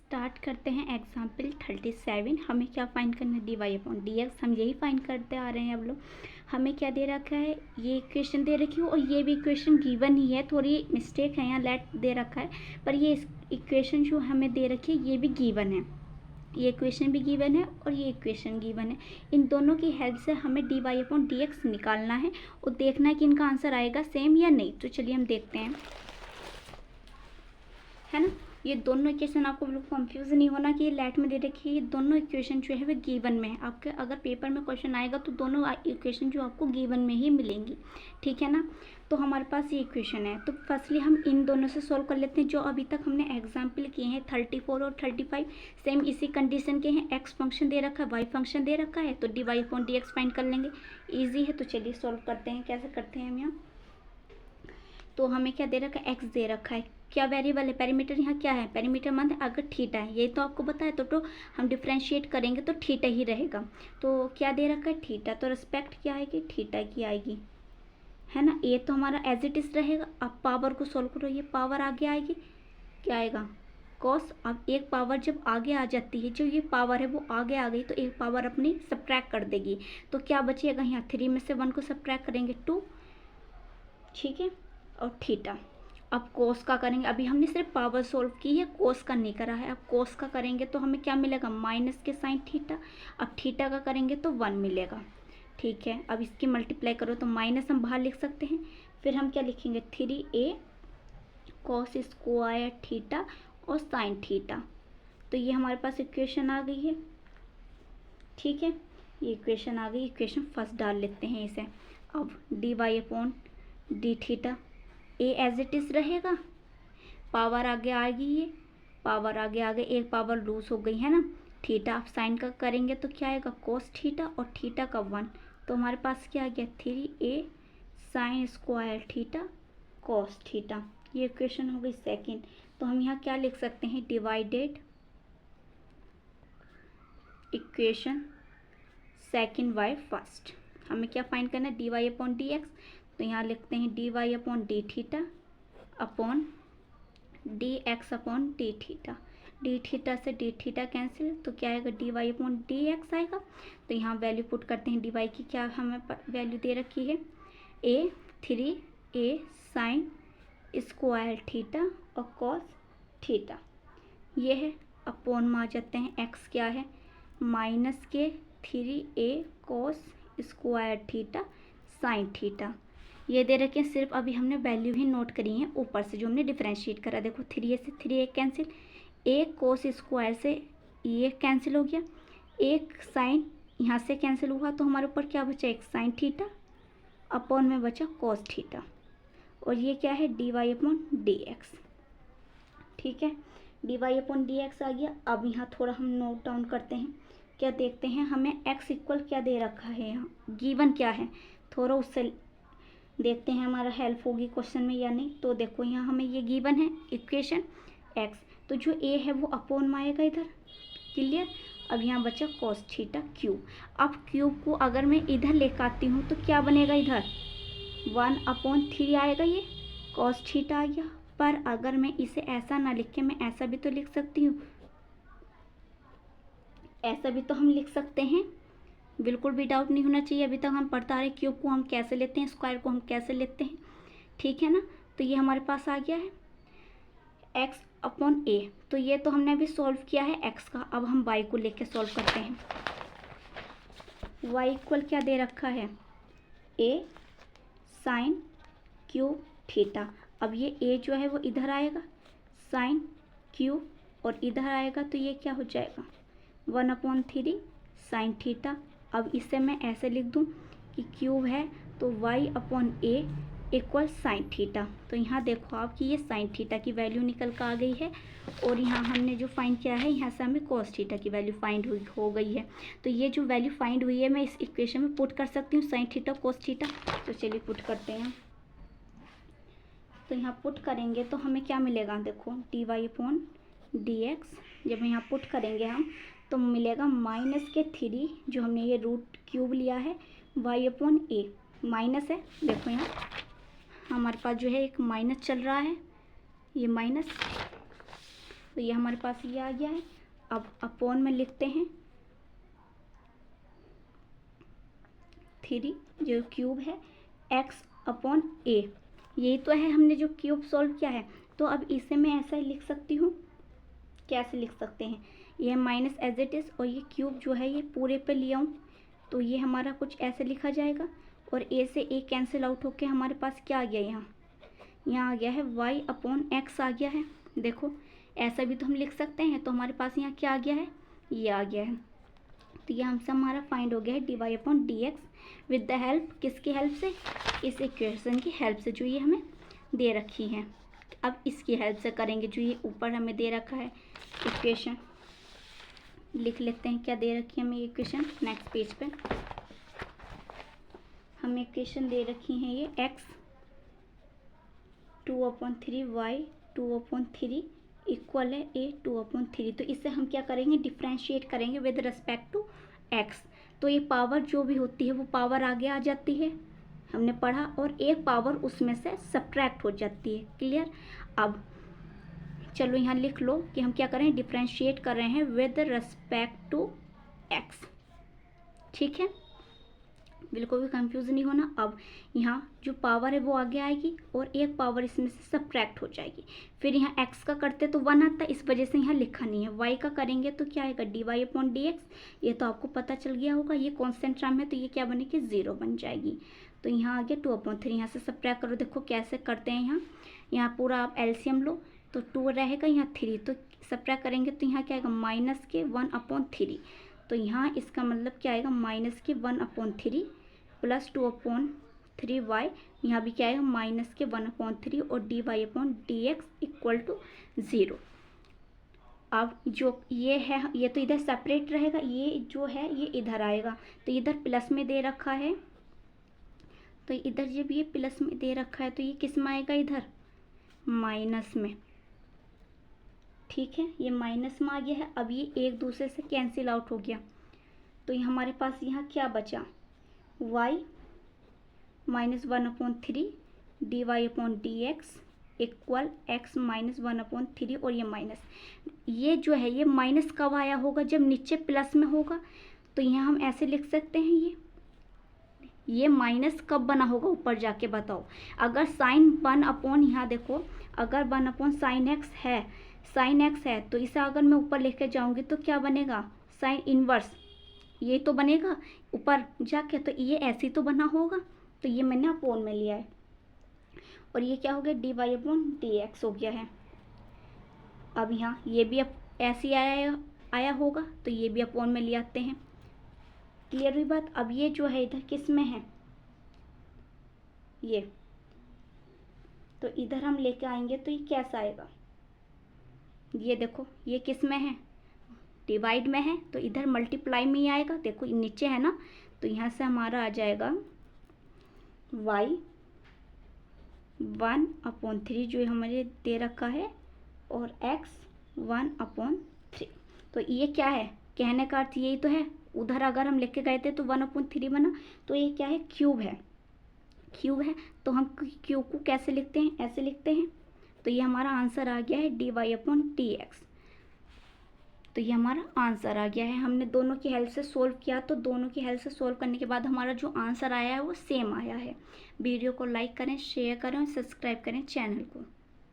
Start करते हैं example 37। हमें क्या फाइंड करना है, d y upon d x. हम यही फाइंड करते आ रहे हैं अब लोग। हमें क्या दे रखा है, ये इक्वेशन दे रखी है और ये भी इक्वेशन गिवन ही है, थोड़ी मिस्टेक है यहाँ, लेट दे रखा है, पर ये इक्वेशन जो हमें दे रखी है ये भी गिवन है, ये इक्वेशन भी गिवन है और ये इक्वेशन गिवन है। इन दोनों की हेल्प से हमें d y upon d x निकालना है और देखना है कि इनका आंसर आएगा सेम या नहीं। तो चलिए हम देखते हैं, है ना। ये दोनों इक्वेशन, आपको बिल्कुल कंफ्यूज नहीं होना कि ये लेट में दे रखी है, ये दोनों इक्वेशन जो है वो गिवन में है। आपके अगर पेपर में क्वेश्चन आएगा तो दोनों इक्वेशन जो आपको गिवन में ही मिलेंगी, ठीक है ना। तो हमारे पास ये इक्वेशन है, तो फर्स्टली हम इन दोनों से सॉल्व कर लेते हैं। जो अभी तक हमने एग्जाम्पल किए हैं 34 और 35 सेम इसी कंडीशन के हैं। एक्स फंक्शन दे रखा है, वाई फंक्शन दे रखा है, तो d y upon d x find कर लेंगे, ईजी है। तो चलिए सॉल्व करते हैं, कैसे करते हैं हम यहाँ। तो हमें क्या दे रखा है, एक्स दे रखा है, क्या वेरिएबल है, पेरीमीटर यहाँ क्या है, पेरीमीटर मान अगर थीटा है, ये तो आपको पता है। तो हम डिफ्रेंशिएट करेंगे तो थीटा ही रहेगा। तो क्या दे रखा है, थीटा, तो रिस्पेक्ट क्या आएगी, थीटा की आएगी, है ना। ये तो हमारा एज इट इज रहेगा। अब पावर को सोल्व करो, ये पावर आगे आएगी, क्या आएगा, कॉस। अब एक पावर जब आगे आ जाती है, जो ये पावर है वो आगे आ गई, तो एक पावर अपनी सब्ट्रैक्ट कर देगी, तो क्या बचेगा यहाँ, 3 में से 1 को सब्ट्रैक्ट करेंगे 2, ठीक है, और थीटा। अब कोस का करेंगे, अभी हमने सिर्फ पावर सोल्व की है, कोस का नहीं करा है। अब कोस का करेंगे तो हमें क्या मिलेगा, माइनस के साइन थीटा। अब थीटा का करेंगे तो 1 मिलेगा, ठीक है। अब इसकी मल्टीप्लाई करो तो माइनस हम बाहर लिख सकते हैं, फिर हम क्या लिखेंगे, 3a कॉस स्क्वायर थीटा और साइन थीटा। तो ये हमारे पास इक्वेशन आ गई है, ठीक है। ये इक्वेशन आ गई, इक्वेशन फर्स्ट डाल लेते हैं इसे। अब d y upon d theta, a as it is रहेगा, पावर आगे आ गई, ये पावर आगे आ गई, एक पावर लूज हो गई, है ना। थीटा आप साइन का करेंगे तो क्या आएगा, कोस थीटा, और थीटा का 1, तो हमारे पास क्या आ गया, 3a sine square theta cos theta. ये इक्वेशन हो गई सेकंड। तो हम यहाँ क्या लिख सकते हैं, divided equation second by first. हमें क्या फाइंड करना है, d y upon d x. तो यहाँ लिखते हैं d y upon d theta upon d x upon d theta. D theta से डी थीटा कैंसिल, तो क्या आएगा, d y upon d x आएगा। तो यहाँ वैल्यू पुट करते हैं, डी वाई की क्या हमें वैल्यू दे रखी है, ए 3a साइन स्क्वायर थीटा और कॉस थीटा, ये है। अपॉन में आ जाते हैं, एक्स क्या है, माइनस के 3a cos square theta sine theta. ये दे रखे हैं, सिर्फ अभी हमने वैल्यू ही नोट करी है ऊपर से जो हमने डिफरेंशिएट करा। देखो 3a से 3a कैंसिल, एक कोस स्क्वायर से ये कैंसिल हो गया, एक साइन यहाँ से कैंसिल हुआ, तो हमारे ऊपर क्या बचा, एक साइन थीटा, अपॉन में बचा कॉस थीटा, और ये क्या है, d y upon d x, ठीक है। D y upon d x आ गया। अब यहाँ थोड़ा हम नोट डाउन करते हैं, क्या देखते हैं, हमें x इक्वल क्या दे रखा है, यहाँ गिवन क्या है, थोड़ा उससे देखते हैं हमारा हेल्प होगी क्वेश्चन में या नहीं। तो देखो यहाँ हमें ये गिवन है इक्वेशन x, तो जो a है वो अपॉन में आएगा इधर, क्लियर। अब यहाँ बचा cos थीटा क्यूब। अब क्यूब को अगर मैं इधर लेकर आती हूँ तो क्या बनेगा, इधर 1/3 आएगा, ये cos थीटा आ गया। पर अगर मैं इसे ऐसा ना लिख के मैं ऐसा भी तो लिख सकती हूँ, ऐसा भी तो हम लिख सकते हैं, बिल्कुल भी डाउट नहीं होना चाहिए। अभी तक हम पढ़ता आ रहे क्यूब को हम कैसे लेते हैं, स्क्वायर को हम कैसे लेते हैं, ठीक है ना। तो ये हमारे पास आ गया है x अपॉन a। तो ये तो हमने अभी सॉल्व किया है x का। अब हम y को लेके सॉल्व करते हैं। y इक्वल क्या दे रखा है, a साइन क्यूब थीटा। अब ये a जो है वो इधर आएगा, साइन क्यूब, और इधर आएगा तो ये क्या हो जाएगा, 1/3 साइन थीटा। अब इसे मैं ऐसे लिख दूं कि क्यूब है तो y upon a equal sine theta. तो यहाँ देखो आप कि ये साइन थीटा की वैल्यू निकल कर आ गई है, और यहाँ हमने जो फाइंड किया है यहाँ से हमें कॉस थीटा की वैल्यू फाइंड हो गई है। तो ये जो वैल्यू फाइंड हुई है मैं इस इक्वेशन में पुट कर सकती हूँ, साइन थीटा कॉस थीटा। तो चलिए पुट करते हैं। तो यहाँ पुट करेंगे तो हमें क्या मिलेगा, देखो d y upon d x, जब यहाँ पुट करेंगे हम तो मिलेगा -3, जो हमने ये रूट क्यूब लिया है, y अपॉन a, माइनस है, देखो यहाँ हमारे पास जो है एक माइनस चल रहा है, ये माइनस, तो ये हमारे पास ये आ गया है। अब अपॉन में लिखते हैं 3 जो क्यूब है x अपॉन a, यही तो है हमने जो क्यूब सॉल्व किया है। तो अब इसे मैं ऐसा ही लिख सकती हूँ, कैसे लिख सकते हैं, ये माइनस एज इट इज़ और ये क्यूब जो है ये पूरे पे ले आऊँ तो ये हमारा कुछ ऐसे लिखा जाएगा और a से a कैंसिल आउट होके हमारे पास क्या आ गया, यहाँ आ गया है y अपॉन x आ गया है। देखो ऐसा भी तो हम लिख सकते हैं। तो हमारे पास यहाँ क्या आ गया है, ये आ गया है। तो ये हमसे हमारा फाइंड हो गया है dy upon d x with the help, किसकी हेल्प से, इस इक्वेशन की हेल्प से जो ये हमें दे रखी है। अब इसकी हेल्प से करेंगे, जो ये ऊपर हमें दे रखा है इक्वेशन, लिख लेते हैं क्या दे रखी है हमें इक्वेशन। नेक्स्ट पेज पे हमें इक्वेशन दे रखी है ये x 2/3 y 2/3 इक्वल है a 2/3। तो इससे हम क्या करेंगे, डिफ्रेंशिएट करेंगे विद रिस्पेक्ट टू x। तो ये पावर जो भी होती है वो पावर आगे आ जाती है, हमने पढ़ा, और एक पावर उसमें से सब्ट्रैक्ट हो जाती है। क्लियर। अब चलो यहाँ लिख लो कि हम क्या करें, डिफ्रेंशिएट कर रहे हैं विद रिस्पेक्ट टू x। ठीक है, बिल्कुल भी कंफ्यूज नहीं होना। अब यहाँ जो पावर है वो आगे आएगी और एक पावर इसमें से सब्ट्रैक्ट हो जाएगी। फिर यहाँ x का करते तो 1 आता है, इस वजह से यहाँ लिखा नहीं है। y का करेंगे तो क्या आएगा, dy अपॉन डी एक्स, ये तो आपको पता चल गया होगा, ये कॉन्स्टेंट टर्म है तो ये क्या बनेगी, 0 बन जाएगी। तो यहाँ आ गया 2/3, यहाँ से सब्ट्रैक्ट करो। देखो कैसे करते हैं, यहाँ पूरा आप एलसीएम लो तो 2 रहेगा, यहाँ 3, तो सब्ट्रैक्ट करेंगे तो यहाँ क्या आएगा, माइनस के 1/3। तो यहाँ इसका मतलब क्या आएगा, माइनस के 1/3 प्लस 2/3 वाई, यहाँ भी क्या आएगा, माइनस के 1/3 और dy upon d x equal to 0। अब जो ये है ये तो इधर सेपरेट रहेगा, ये जो है ये इधर आएगा, तो इधर प्लस में दे रखा है, तो इधर जब ये प्लस में दे रखा है तो ये किस में आएगा, इधर माइनस में। ठीक है, ये माइनस में आ गया है। अब ये एक दूसरे से कैंसिल आउट हो गया, तो ये हमारे पास यहाँ क्या बचा, y minus 1/3 dy upon d x equal x minus 1/3 और ये माइनस, ये जो है ये माइनस कब आया होगा, जब नीचे प्लस में होगा। तो यहाँ हम ऐसे लिख सकते हैं, ये माइनस कब बना होगा, ऊपर जाके बताओ। अगर साइन 1/, यहाँ देखो, अगर 1/sin x है तो इसे अगर मैं ऊपर लेके जाऊंगी तो क्या बनेगा, साइन इनवर्स, ये तो बनेगा ऊपर जाके, तो ये ऐसे तो बना होगा। तो ये मैंने अपॉन में लिया है और ये क्या हो गया, dy अपॉन डी एक्स हो गया है। अब यहाँ ये भी अब ऐसे आया होगा, तो ये भी अपॉन में ले आते हैं। क्लियर हुई बात। अब ये जो है इधर किस में है, ये तो इधर हम लेके आएंगे तो ये कैसा आएगा, ये देखो ये किस में है, डिवाइड में है, तो इधर मल्टीप्लाई में ही आएगा। देखो नीचे है ना, तो यहाँ से हमारा आ जाएगा y 1/3 जो हमारे दे रखा है और x 1/3। तो ये क्या है, कहने का अर्थ यही तो है, उधर अगर हम लिख के गए थे तो 1/3 बना, तो ये क्या है, क्यूब है, क्यूब है। तो हम क्यूब को कैसे लिखते हैं, ऐसे लिखते हैं। तो ये हमारा आंसर आ गया है dy अपॉन डी एक्स। तो ये हमारा आंसर आ गया है। हमने दोनों की हेल्प से सोल्व किया, तो दोनों की हेल्प से सोल्व करने के बाद हमारा जो आंसर आया है वो सेम आया है। वीडियो को लाइक करें, शेयर करें और सब्सक्राइब करें चैनल को।